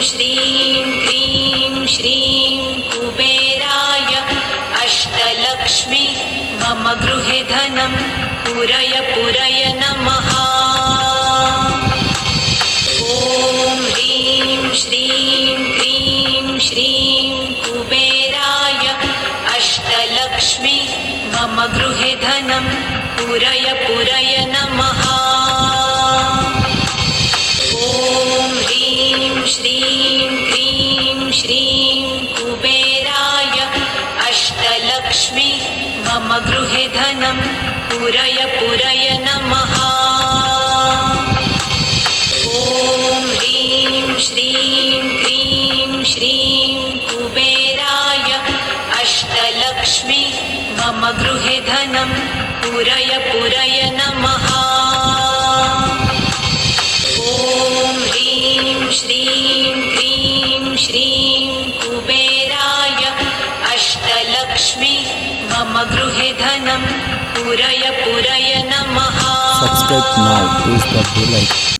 श्रीं क्रीं श्रीं कुबेराय अष्टलक्ष्मी मम गृहे धनं पूरय पूरय नमः। ॐ ह्रीं श्रीं क्रीं श्रीं कुबेराय अष्टलक्ष्मी मम गृहे धनं पूरय पूरय नमः। ॐ ह्रीं श्रीं क्रीं श्रीं कुबेराय अष्टलक्ष्मी मम गृहे धनं पूरय पूरय नमः। ॐ ह्रीं श्रीं क्रीं श्रीं कुबेराय अष्टलक्ष्मी मम गृहे धनं पूरय पूरय नमः। ॐ ह्रीं श्रीं क्रीं श्रीं कुबेराय अष्टलक्ष्मी मम गृहे धनं पूरय पूरय नमः। Subscribe now, press the bell icon.